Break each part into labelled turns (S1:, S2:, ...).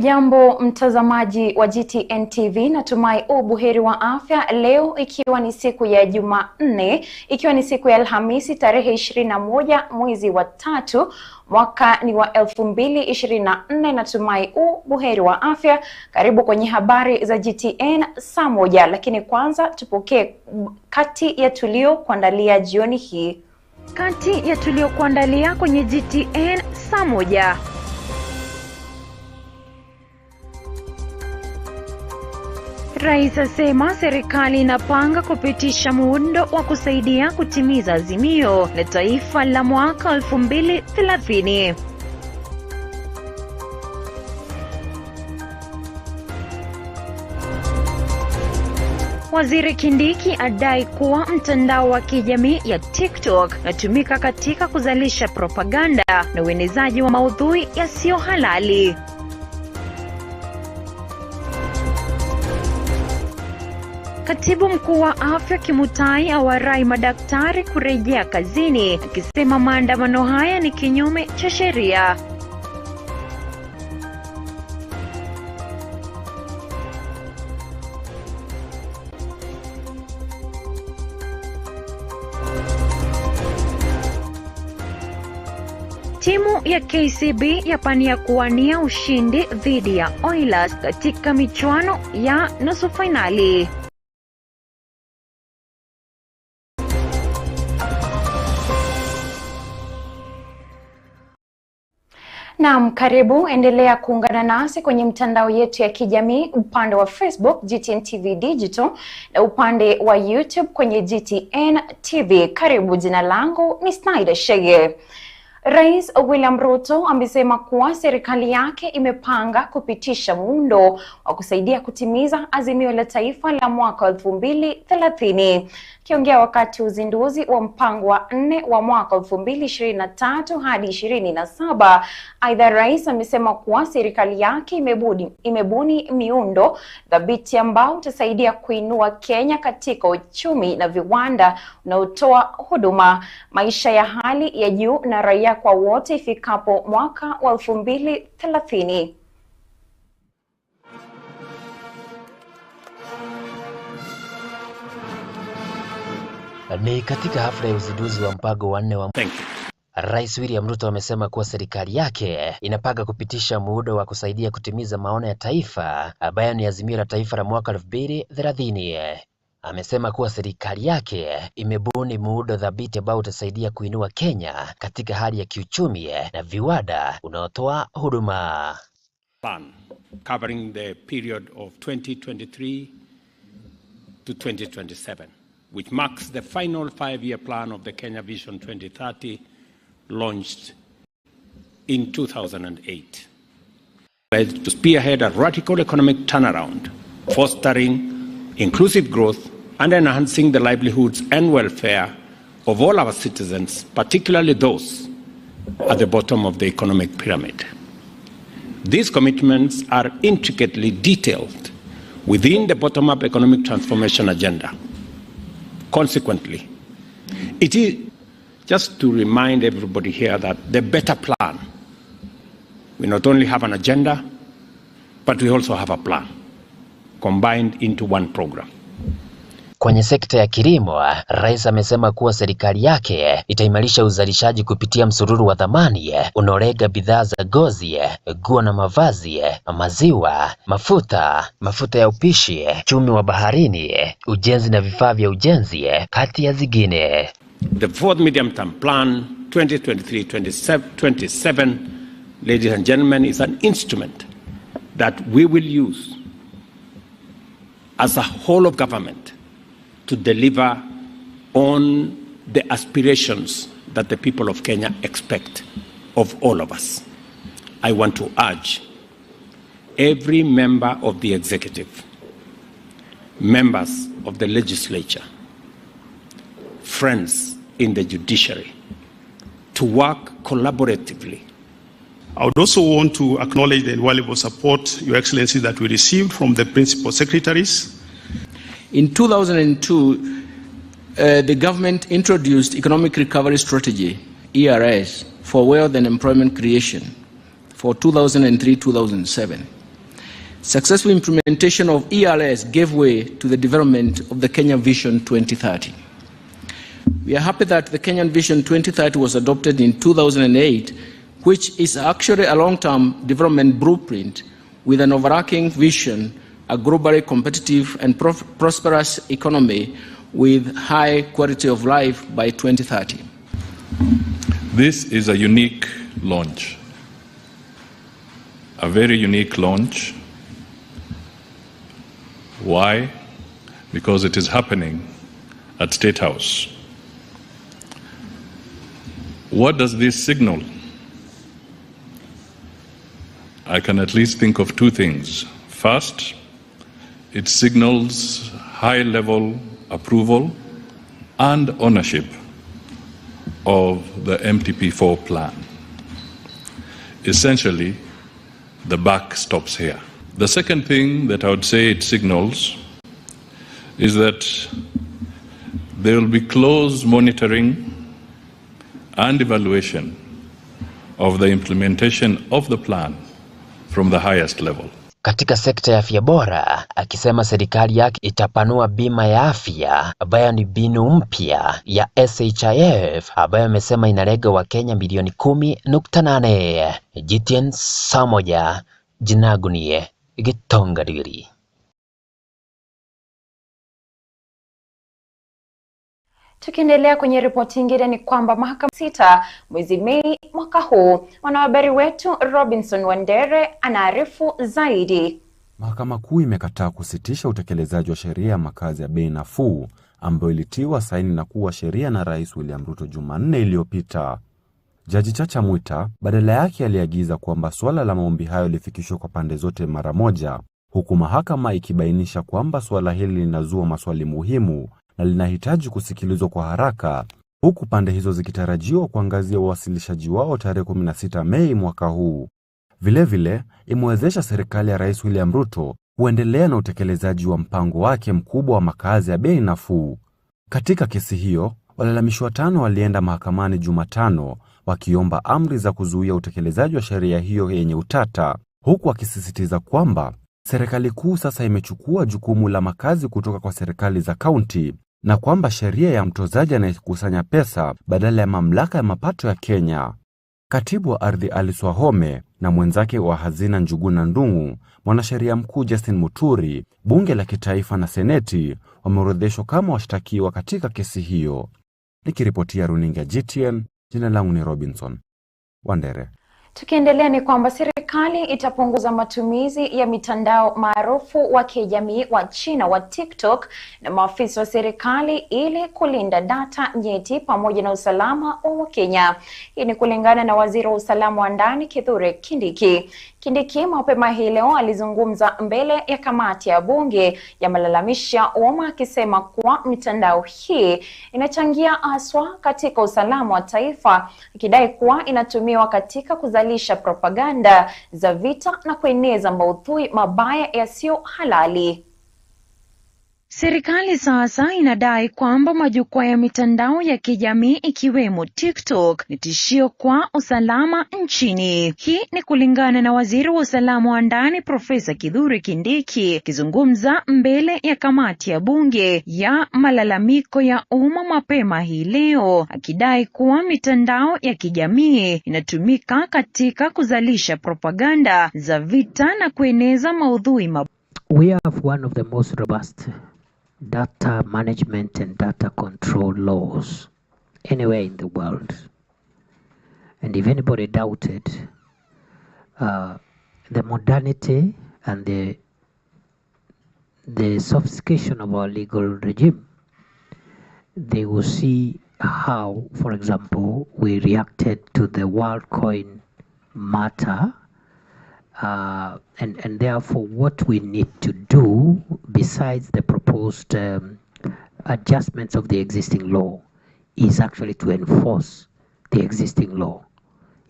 S1: Hujambo mtazamaji wa GTN TV, natumai buheri wa afya. Leo ikiwa ni siku ya Jumanne, ikiwa ni siku ya Alhamisi tarehe 21 mwezi wa 3 mwaka ni wa 2024, natumai buheri wa afya. Karibu kwenye habari za GTN Saa Moja, lakini kwanza tupokee kati ya tulio kuandalia jioni hii. Kati ya tulio kuandalia kwenye GTN Saa Moja: Rais asema serikali inapanga kupitisha muundo wa kusaidia kutimiza azimio la taifa la mwaka 2030. Waziri Kindiki adai kuwa mtandao wa kijamii ya TikTok unatumika katika kuzalisha propaganda na uenezaji wa maudhui yasiyo halali. Katibu mkuu wa afya Kimutai awarai madaktari kurejea kazini, akisema maandamano haya ni kinyume cha sheria. Timu ya KCB yapania kuwania ushindi dhidi ya Oilers katika michuano ya nusu finali. Naam, karibu, endelea kuungana nasi kwenye mtandao yetu ya kijamii, upande wa Facebook GTN TV Digital na upande wa YouTube kwenye GTN TV. Karibu, jina langu ni Snaida Chege. Rais William Ruto amesema kuwa serikali yake imepanga kupitisha muundo wa kusaidia kutimiza azimio la taifa la mwaka 2030. Akiongea wakati uzinduzi wa mpango wa 4 wa mwaka 2023 hadi 27, aidha rais amesema kuwa serikali yake imebuni miundo dhabiti ambao utasaidia kuinua Kenya katika uchumi na viwanda unaotoa huduma maisha ya hali ya juu na raia kwa wote ifikapo mwaka wa 2030.
S2: Ni katika hafla ya uzinduzi wa mpango wa 4 wa Rais William Ruto amesema kuwa serikali yake inapanga kupitisha muundo wa kusaidia kutimiza maono ya taifa ambayo ni azimio la taifa la mwaka 2030. Amesema kuwa serikali yake imebuni muundo dhabiti ambao utasaidia kuinua Kenya katika hali ya kiuchumi na viwanda unaotoa huduma.
S3: Plan covering the period of 2023 to 2027, which marks the final 5-year plan of the Kenya Vision 2030, launched in 2008. To spearhead a radical economic turnaround, fostering inclusive growth and enhancing the livelihoods and welfare of all our citizens, particularly those at the bottom of the economic pyramid. These commitments are intricately detailed within the bottom-up economic transformation agenda. Consequently, it is just to remind everybody here that the better plan, we not only have an agenda, but we also have a plan combined into one program.
S2: Kwenye sekta ya kilimo, rais amesema kuwa serikali yake itaimarisha uzalishaji kupitia msururu wa thamani unaolenga bidhaa za ngozi, nguo na mavazi, maziwa, mafuta ya upishi, uchumi wa baharini, ujenzi na vifaa vya ujenzi, kati ya zingine.
S3: The fourth medium term plan 2023-27, ladies and gentlemen, is an instrument that we will use as a whole of government to deliver on the aspirations that the people of Kenya expect of all of us. I want to urge every member of the executive, members of the legislature, friends in the judiciary, to work collaboratively.
S4: I would also want to acknowledge the invaluable support, Your Excellency, that we received from the principal secretaries.
S5: In 2002, the government introduced Economic Recovery Strategy, ERS, for wealth and employment creation for 2003-2007. Successful implementation of ERS gave way to the development of the Kenya Vision 2030. We are happy that the Kenyan Vision 2030 was adopted in 2008, which is actually a long-term development blueprint with an overarching vision, a globally competitive and prosperous economy with high quality of life by 2030.
S6: This is a unique launch, a very unique launch. Why? Because it is happening at State House. What does this signal? I can at least think of two things. First, it signals high-level approval and ownership of the MTP4 plan. Essentially, the buck stops here. The second thing that I would say it signals is that there will be close monitoring and evaluation of the implementation of the plan from the highest level.
S2: Katika sekta ya afya bora, akisema serikali yake itapanua bima ya afya ambayo ni mbinu mpya ya SHIF ambayo amesema inalenga Wakenya milioni 10.8. Gtn Saa Moja, jina langu ni Gtn.
S1: Tukiendelea kwenye ripoti nyingine ni kwamba mahakama 6 mwezi Mei mwaka huu. Mwanahabari wetu Robinson Wandere anaarifu zaidi.
S7: Mahakama Kuu imekataa kusitisha utekelezaji wa sheria ya makazi ya bei nafuu ambayo ilitiwa saini na kuwa sheria na Rais William Ruto Jumanne iliyopita. Jaji Chacha Mwita badala yake aliagiza kwamba swala la maombi hayo lifikishwe kwa pande zote mara moja, huku mahakama ikibainisha kwamba swala hili linazua maswali muhimu na linahitaji kusikilizwa kwa haraka, huku pande hizo zikitarajiwa kuangazia uwasilishaji wao tarehe 16 Mei mwaka huu. Vilevile, imewezesha serikali ya Rais William Ruto kuendelea na utekelezaji wa mpango wake mkubwa wa makazi ya bei nafuu. Katika kesi hiyo, walalamishi 5 walienda mahakamani Jumatano wakiomba amri za kuzuia utekelezaji wa sheria hiyo yenye utata, huku wakisisitiza kwamba serikali kuu sasa imechukua jukumu la makazi kutoka kwa serikali za kaunti na kwamba sheria ya mtozaji anayekusanya pesa badala ya mamlaka ya mapato ya Kenya. Katibu wa ardhi Alice Wahome na mwenzake wa hazina Njuguna Ndung'u, mwanasheria mkuu Justin Muturi, bunge la kitaifa na seneti wameorodheshwa kama washtakiwa katika kesi hiyo. Nikiripotia runinga GTN, jina langu ni Robinson Wandere.
S1: Tukiendelea ni kwamba serikali itapunguza matumizi ya mitandao maarufu wa kijamii wa China wa TikTok na maafisa wa serikali ili kulinda data nyeti pamoja na usalama wa Wakenya. Hii ni kulingana na waziri wa usalama wa ndani Kithure Kindiki. Kindiki mapema hii leo alizungumza mbele ya kamati ya bunge ya malalamisho ya umma akisema kuwa mitandao hii inachangia haswa katika usalama wa taifa, akidai kuwa inatumiwa katika kuzalisha propaganda za vita na kueneza maudhui mabaya yasiyo halali. Serikali sasa inadai kwamba majukwaa ya mitandao ya kijamii ikiwemo TikTok ni tishio kwa usalama nchini. Hii ni kulingana na waziri wa usalama wa ndani Profesa Kithure Kindiki akizungumza mbele ya kamati ya bunge ya malalamiko ya umma mapema hii leo, akidai kuwa mitandao ya kijamii inatumika katika kuzalisha propaganda za vita na kueneza maudhui mabaya.
S8: We have one of the most robust data management and data control laws anywhere in the world. And if anybody doubted the modernity and the sophistication of our legal regime, they will see how, for example, we reacted to the WorldCoin matter. And therefore what we need to do besides the proposed adjustments of the existing law is actually to enforce the existing law.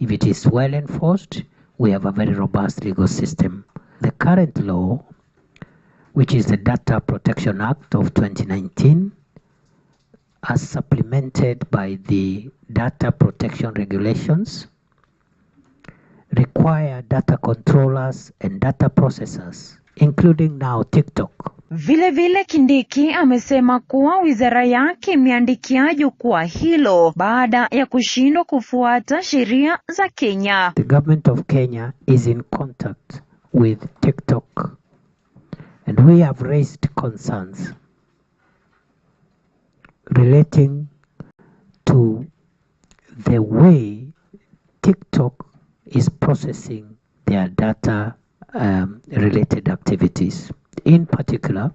S8: If it is well enforced, we have a very robust legal system. The current law, which is the Data Protection Act of 2019, as supplemented by the Data Protection Regulations, require data controllers and data processors including now TikTok.
S1: Vile Kindiki amesema kuwa wizara yake imeandikia jukwaa hilo baada ya kushindwa kufuata sheria za Kenya.
S8: The government of Kenya is in contact with TikTok and we have raised concerns relating to the way TikTok is processing their data related activities. In particular,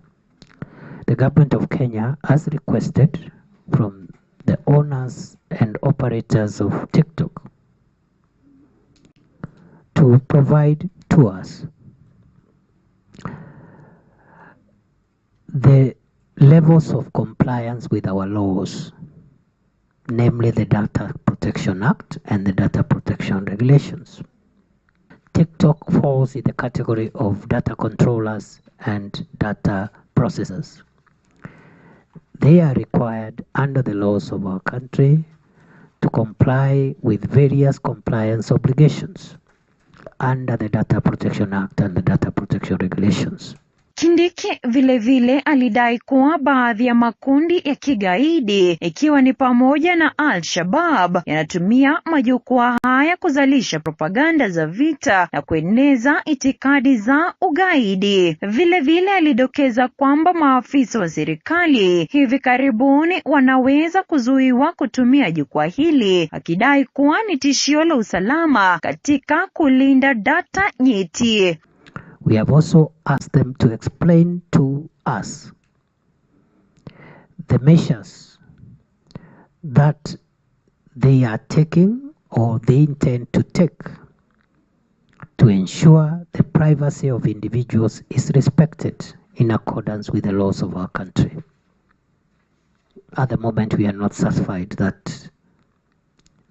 S8: the government of Kenya has requested from the owners and operators of TikTok to provide to us the levels of compliance with our laws, namely the Data Protection Act and the Data Protection Regulations. TikTok falls in the category of data controllers and data processors. They are required under the laws of our country to comply with various compliance obligations under the Data Protection Act and the Data Protection Regulations.
S1: Kindiki vile alidai kuwa baadhi ya makundi ya kigaidi ikiwa ni pamoja na Al-Shabaab yanatumia majukwaa haya kuzalisha propaganda za vita na kueneza itikadi za ugaidi. Vile alidokeza kwamba maafisa wa serikali hivi karibuni wanaweza kuzuiwa kutumia jukwaa hili, akidai kuwa ni tishio la usalama katika kulinda data nyeti.
S8: We have also asked them to explain to us the measures that they are taking or they intend to take to ensure the privacy of individuals is respected in accordance with the laws of our country. At the moment, we are not satisfied that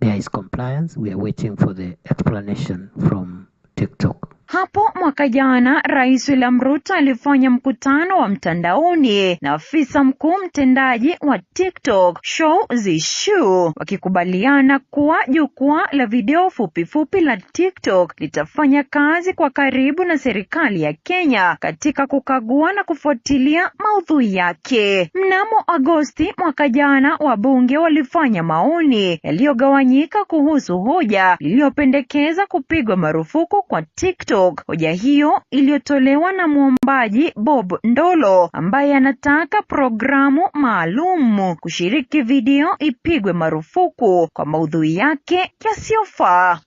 S8: there is compliance. We are waiting for the explanation from TikTok.
S1: Hapo mwaka jana Rais William Ruto alifanya mkutano wa mtandaoni na afisa mkuu mtendaji wa TikTok, Shou Zishu, wakikubaliana kuwa jukwaa la video fupi la TikTok litafanya kazi kwa karibu na serikali ya Kenya katika kukagua na kufuatilia maudhui yake. Mnamo Agosti mwaka jana, wabunge walifanya maoni yaliyogawanyika kuhusu hoja iliyopendekeza kupigwa marufuku kwa TikTok. Hoja hiyo iliyotolewa na muombaji Bob Ndolo, ambaye anataka programu maalum kushiriki video ipigwe marufuku kwa maudhui yake yasiyofaa.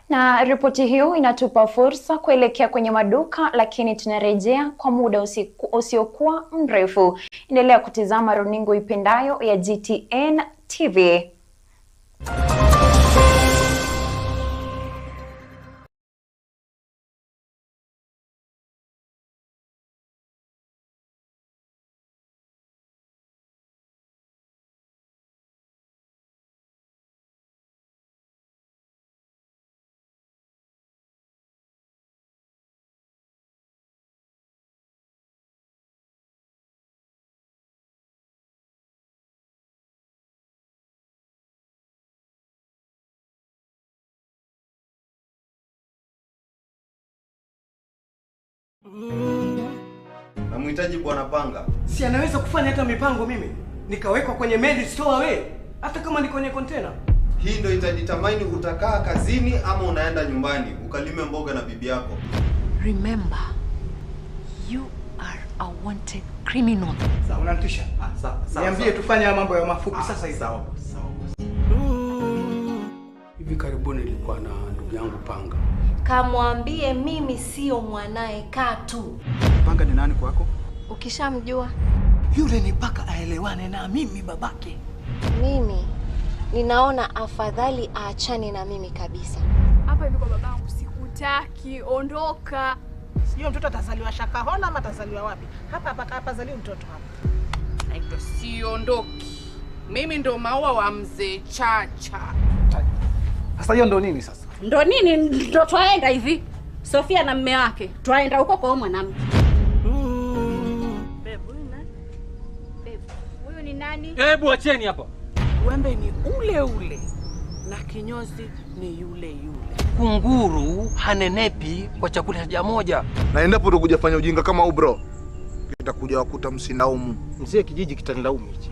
S1: Na ripoti hiyo inatupa fursa kuelekea kwenye maduka, lakini tunarejea kwa muda usiokuwa mrefu. Endelea kutizama runingo ipendayo ya GTN TV.
S9: Namhitaji bwana panga.
S10: Si anaweza kufanya hata mipango mimi nikawekwa kwenye mail store we, hata kama ni kwenye container.
S9: Hii ndio itadetermine utakaa kazini ama unaenda nyumbani ukalime mboga na bibi yako.
S11: Remember, you are a wanted criminal.
S10: Sawa, unanitisha?
S9: Sawa.
S10: Niambie tufanye mambo ya mafupi sasa hivi.
S9: Sawa.
S10: Hivi karibuni nilikuwa na ndugu yangu Panga.
S11: Kamwambie mimi sio mwanae Katu.
S10: Panga ni nani kwako?
S11: Ukishamjua
S10: Yule ni paka aelewane na mimi babake.
S11: mimi ninaona afadhali aachane na mimi kabisa.
S12: Hapa hivi kwa babangu sikutaki, ondoka.
S13: Sio mtoto atazaliwa Shakahola ama atazaliwa wapi? Hapa zaliwa mtoto hapa.
S12: Haito siondoki. Mimi ndo maua wa mzee Chacha.
S10: Sasa hiyo ndo nini sasa?
S13: Ndo nini ndo twaenda hivi? Sofia na mume wake. Twaenda huko kwa mwanamke.
S12: Huyu ni nani?
S14: Hebu acheni hapa.
S12: Wembe ni ule ule na kinyozi ni yule yule.
S10: Kunguru hanenepi kwa chakula cha jamoja.
S14: Na endapo utakuja fanya ujinga kama huu bro, itakuja wakuta msinaumu.
S10: Mzee kijiji kitanilaumu hichi.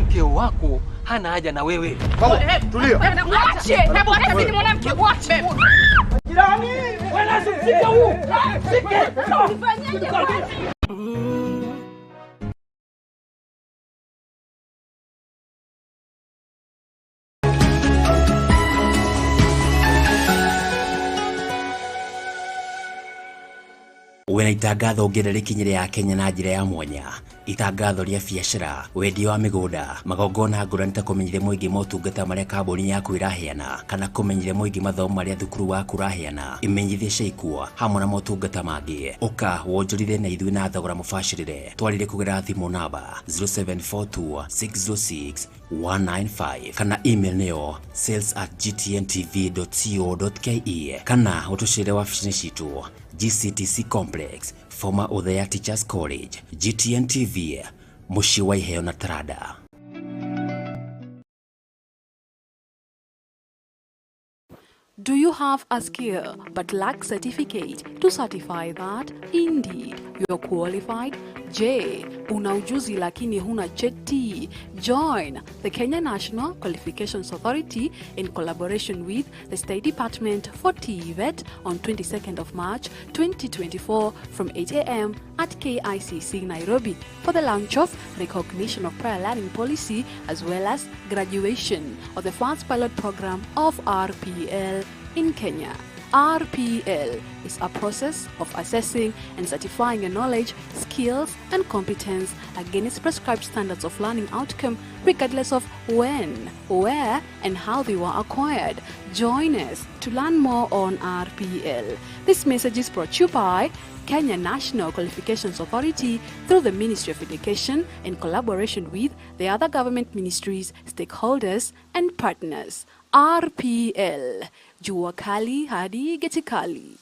S10: Mke wako hana haja na wewe.
S14: Tulia.
S12: Mwache, hebu acha mwanamke mwache.
S10: Jirani, wewe usifike huyu. Fike.
S12: Ufanyaje?
S2: Wena itangatho ngererikinyire ya Kenya na njira ya mwanya. Itangatho ria biacara, wendia wa migunda, magongona ngũrani ta kũmenyithia mũingĩ motungata marĩa kambuni yaku ĩraheana kana kũmenyithia mũingĩ mathomo marĩa thukuru waku ũraheana. Imenyithia cia ikuo hamwe na motungata mangĩ. Ũka wonjorithie na ithuĩ na thogora mũbacĩrĩre. Twarĩre kũgerera thimũ namba 0742 606 195 kana email nĩyo sales@gtntv.co.ke kana ũtũcĩre wabici-inĩ citũ GCTC Complex, former Othaya Teachers College, GTN TV, mũciĩ wa iheo na taranda.
S15: Do you have a skill but lack certificate to certify that indeed you're qualified? Je, una ujuzi lakini huna cheti? Join the Kenya National Qualifications Authority in collaboration with the State Department for TVET on 22nd of March 2024 from 8 a.m. at KICC Nairobi for the launch of recognition of prior learning policy as well as graduation of the first pilot program of RPL in Kenya. RPL is a process of assessing and certifying your knowledge, skills, and competence against prescribed standards of learning outcome, regardless of when, where, and how they were acquired. Join us to learn more on RPL. This message is brought to you by Kenya National Qualifications Authority through the Ministry of Education in collaboration with the other government ministries, stakeholders, and partners. RPL. Jua kali hadi geti kali.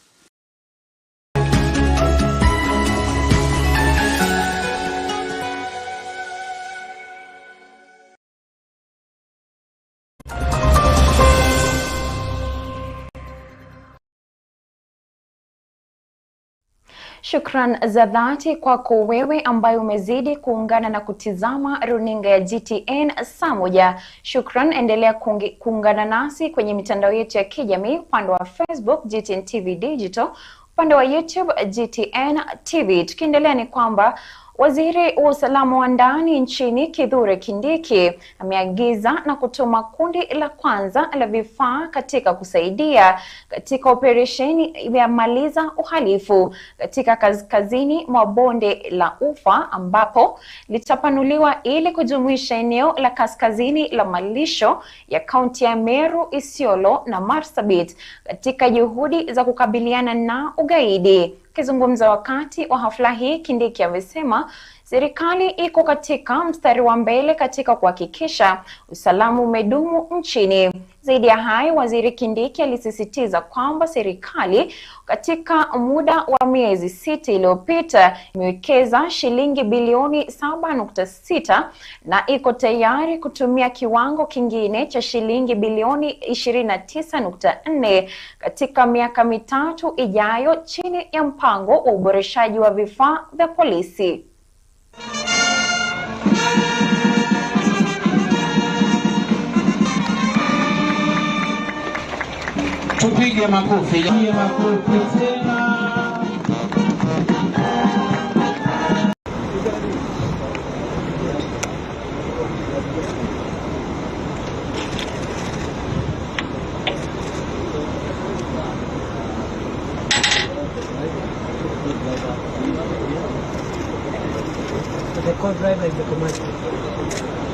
S1: Shukran za dhati kwako wewe ambaye umezidi kuungana na kutizama runinga ya GTN Saa Moja. Shukran, endelea kuungana nasi kwenye mitandao yetu ya kijamii, upande wa Facebook GTN TV Digital, upande wa YouTube GTN TV. Tukiendelea ni kwamba Waziri wa usalama wa ndani nchini Kithure Kindiki ameagiza na kutuma kundi la kwanza la vifaa katika kusaidia katika operesheni ya maliza uhalifu katika kaskazini mwa bonde la Ufa, ambapo litapanuliwa ili kujumuisha eneo la kaskazini la malisho ya kaunti ya Meru, Isiolo na Marsabit katika juhudi za kukabiliana na ugaidi. Akizungumza wakati wa hafla hii, Kindiki amesema serikali iko katika mstari wa mbele katika kuhakikisha usalama umedumu nchini. Zaidi ya hayo, Waziri Kindiki alisisitiza kwamba serikali katika muda wa miezi 6 iliyopita imewekeza shilingi bilioni 7.6 na iko tayari kutumia kiwango kingine cha shilingi bilioni 29.4 katika miaka mitatu ijayo chini ya mpango wa uboreshaji wa vifaa vya polisi.
S16: Tupige makofi tena.
S10: The co-driver is the commander.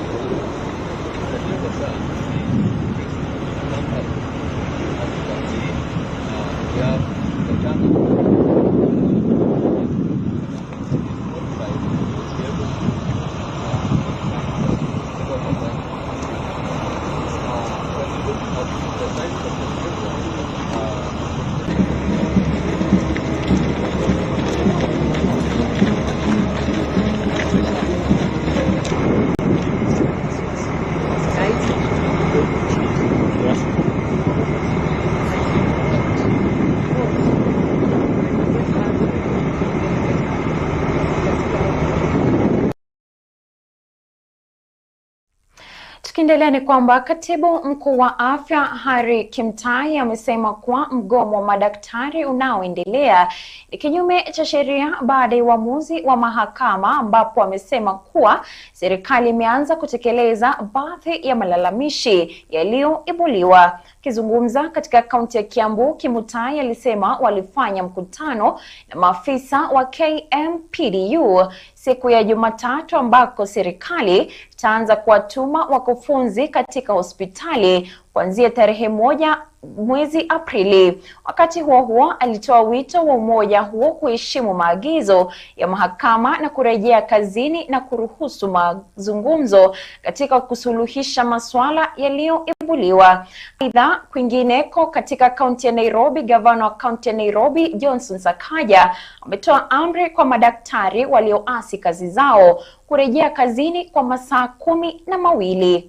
S1: Tukiendelea ni kwamba katibu mkuu wa afya Harry Kimtai amesema kuwa mgomo wa madaktari unaoendelea ni kinyume cha sheria baada ya uamuzi wa mahakama, ambapo amesema kuwa serikali imeanza kutekeleza baadhi ya malalamishi yaliyoibuliwa. Akizungumza katika kaunti ya Kiambu, Kimutai alisema walifanya mkutano na maafisa wa KMPDU siku ya Jumatatu, ambako serikali itaanza kuwatuma wakufunzi katika hospitali kuanzia tarehe 1 mwezi Aprili. Wakati huo huo, alitoa wito wa umoja huo kuheshimu maagizo ya mahakama na kurejea kazini na kuruhusu mazungumzo katika kusuluhisha masuala yaliyoibuliwa. Aidha, kwingineko katika kaunti ya Nairobi, gavana wa kaunti ya Nairobi Johnson Sakaja ametoa amri kwa madaktari walioasi kazi zao kurejea kazini kwa masaa 12.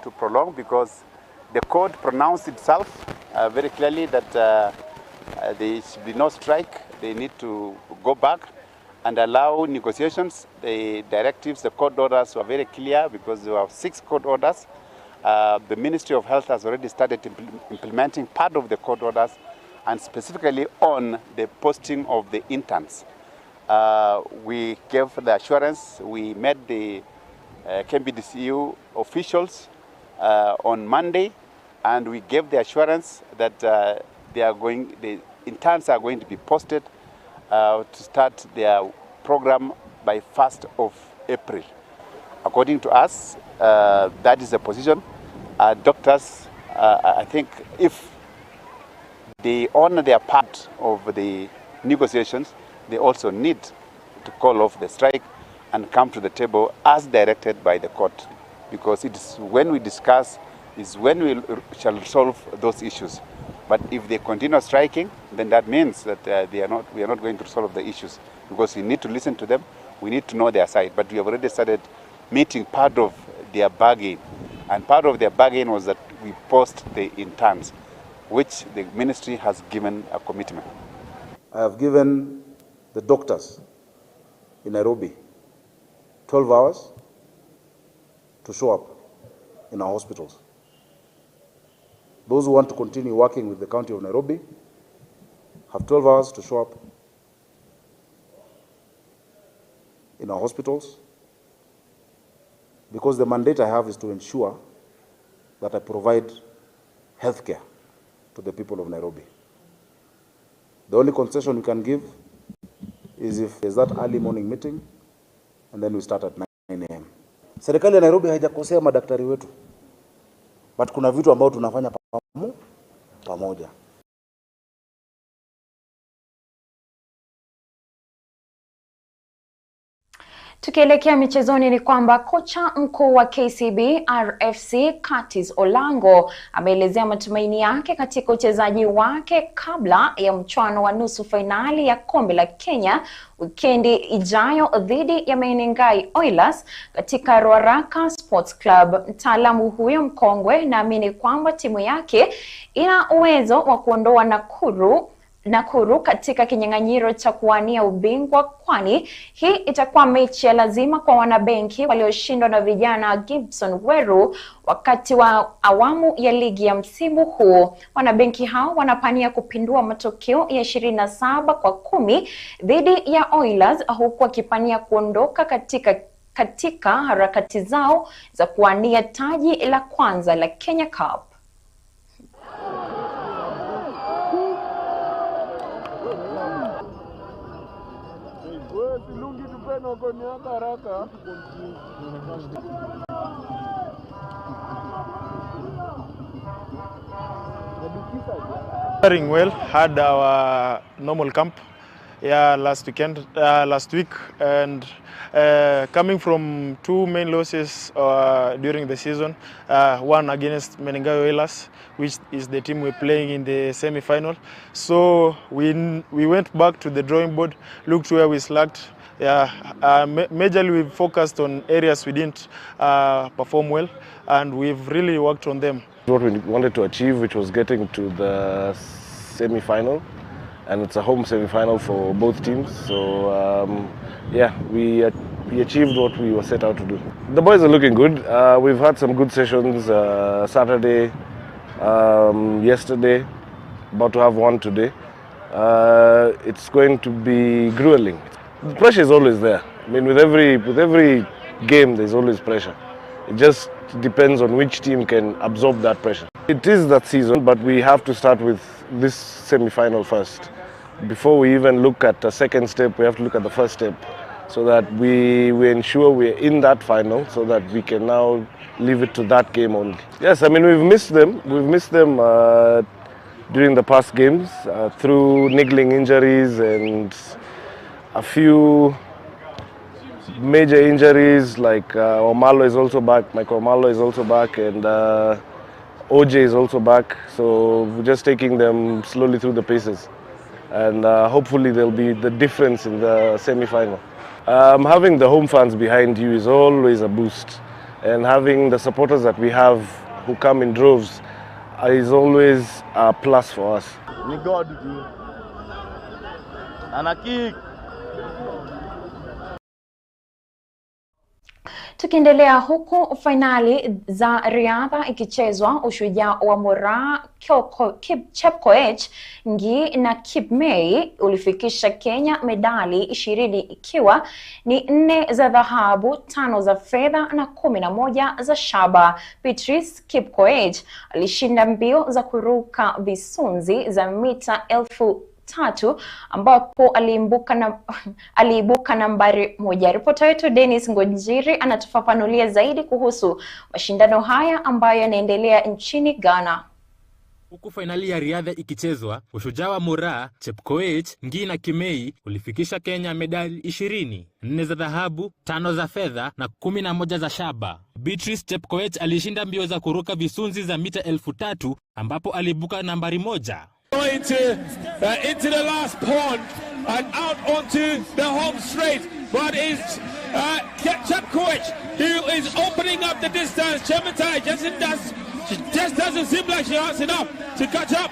S17: To prolong because the court pronounced itself very clearly that there should be no strike. They need to go back and allow negotiations. The directives, the court orders were very clear because there were 6 court orders. The Ministry of Health has already started implementing part of the court orders, and specifically on the posting of the interns. We gave the assurance. We met the KMPDCU officials on Monday, and we gave the assurance that the interns are going to be posted to start their program by 1st of April. According to us, that is the position. Doctors, I think if they honor their part of the negotiations, they also need to call off the strike and come to the table as directed by the court, because it is when we discuss is when we shall resolve those issues. But if they continue striking, then that means that we are not going to resolve the issues, because we need to listen to them, we need to know their side. But we have already started meeting part of their bargain, and part of their bargain was that we post the interns, which the ministry has given a commitment.
S18: I have given the doctors in Nairobi 12 hours to show up in our hospitals. Those who want to continue working with the County of Nairobi have 12 hours to show up in our hospitals, because the mandate I have is to ensure that I provide healthcare to the people of Nairobi. The only concession we can give is if there's that early morning meeting, and then we start at 9 a.m. Serikali ya Nairobi haijakosea madaktari wetu, but kuna vitu ambao tunafanya pamoja.
S1: Tukielekea michezoni ni kwamba kocha mkuu wa KCB RFC Curtis Olango ameelezea matumaini yake katika uchezaji wake kabla ya mchuano wa nusu fainali ya kombe la Kenya wikendi ijayo dhidi ya Menengai Oilers katika Ruaraka Sports Club. Mtaalamu huyo mkongwe naamini kwamba timu yake ina uwezo wa kuondoa Nakuru katika kinyang'anyiro cha kuwania ubingwa, kwani hii itakuwa mechi ya lazima kwa wanabenki walioshindwa na vijana Gibson Weru wakati wa awamu ya ligi ya msimu huu. Wanabenki hao wanapania kupindua matokeo ya 27-10 dhidi ya Oilers, huku wakipania kuondoka katika harakati zao za kuwania taji la kwanza la Kenya Cup.
S19: Doing well, had our normal camp last week, and coming from 2 main losses during the season, one against Menengai Oilers, which is the team we're playing in the semi-final. So we went back to the drawing board, looked where we slacked Majorly we've focused on areas we didn't perform well, and we've really worked on them.
S20: What we wanted to achieve, which was getting to the semi-final, and it's a home semi-final for both teams. So we achieved what we were set out to do. The boys are looking good. We've had some good sessions Saturday, yesterday, about to have one today. It's going to be grueling. The pressure is always there. I mean, with every game, there's always pressure. It just depends on which team can absorb that pressure. It is that season, but we have to start with this semi-final first. Before we even look at the second step, we have to look at the first step, so that we ensure we're in that final, so that we can now leave it to that game only. Yes, I mean, we've missed them. We've missed them during the past games through niggling injuries and a few major injuries, like Omalo is also back, Michael Omalo is also back, and OJ is also back. So we're just taking them slowly through the paces, and hopefully there'll be the difference in the semi-final. Having the home fans behind you is always a boost, and having the supporters that we have who come in droves is always a plus for us.
S21: Ni God ana kick.
S1: Tukiendelea huku finali za riadha ikichezwa, ushujaa wa Moraa, Chepkoech, Ngi na Kipmei ulifikisha Kenya medali 20 ikiwa ni 4 za dhahabu, 5 za fedha na 11 za shaba. Beatrice Chepkoech alishinda mbio za kuruka visunzi za mita 1000 ambapo aliibuka nambari 1. Ripota wetu Dennis Ngonjiri anatufafanulia zaidi kuhusu mashindano haya ambayo yanaendelea nchini Ghana.
S22: Huku finali ya riadha ikichezwa, ushujaa wa Moraa, Chepkoech, Ngi na Kimei ulifikisha Kenya medali 20, 4 za dhahabu, 5 za fedha na 11 za shaba. Beatrice Chepkoech alishinda mbio za kuruka visunzi za mita 1000 ambapo aliibuka nambari 1.
S23: Into the last pond and out onto the home straight, but it's Chepkoech who is opening up the distance. Chepkoech just doesn't seem like she has enough to catch up.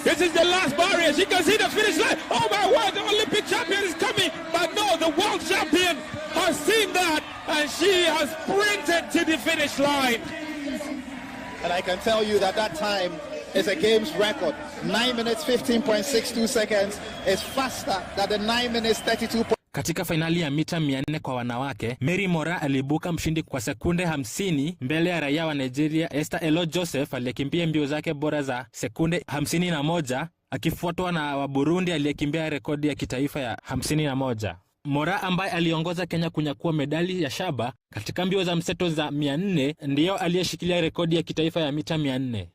S23: This is the last barrier. She can see the finish line. Oh my word, the Olympic champion is coming, but no, the world champion has seen that and she has sprinted to the finish line.
S24: And I can tell you that time is a game's record. 9 minutes 15.62 seconds is faster than the 9 minutes 32.
S22: Katika finali ya mita 400 kwa wanawake, Mary Moraa aliibuka mshindi kwa sekunde 50 mbele ya raia wa Nigeria Esther Elo Joseph aliyekimbia mbio zake bora za sekunde 51, akifuatwa na wa Burundi aliyekimbia rekodi ya kitaifa ya 51. Moraa ambaye aliongoza Kenya kunyakua medali ya shaba katika mbio za mseto za 400 ndiyo aliyeshikilia rekodi ya kitaifa ya mita 400.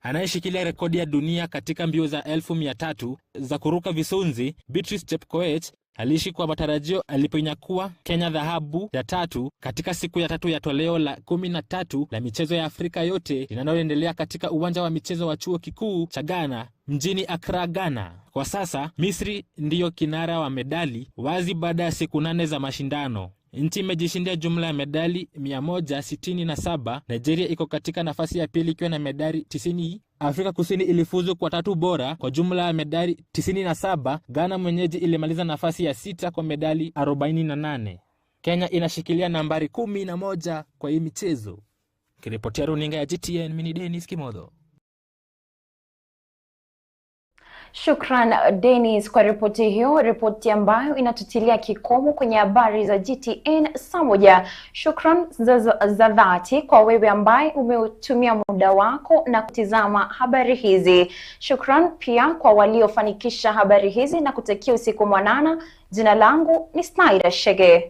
S22: Anayeshikilia rekodi ya dunia katika mbio za 1300 za kuruka visunzi, Beatrice Chepkoech aliishi kwa matarajio aliponyakua Kenya dhahabu ya 3 katika siku ya 3 ya toleo la 13 la michezo ya Afrika yote linaloendelea katika uwanja wa michezo wa chuo kikuu cha Ghana mjini Accra, Ghana. Kwa sasa Misri ndiyo kinara wa medali wazi baada ya siku 8 za mashindano. Nchi imejishindia jumla ya medali 167. Nigeria iko katika nafasi ya pili ikiwa na medali 90. Afrika Kusini ilifuzu kwa 3 bora kwa jumla ya medali 97. Ghana mwenyeji ilimaliza nafasi ya 6 kwa medali 48. Kenya inashikilia nambari 11 kwa hii michezo. Kiripotia runinga ya GTN, mimi ni Dennis Kimodho.
S1: Shukran Dennis kwa ripoti hiyo, ripoti ambayo inatutilia kikomo kwenye habari za GTN Saa Moja. Shukran za dhati kwa wewe ambaye umeutumia muda wako na kutizama habari hizi. Shukran pia kwa waliofanikisha habari hizi na kutakia usiku mwanana. Jina langu ni Snaida Chege.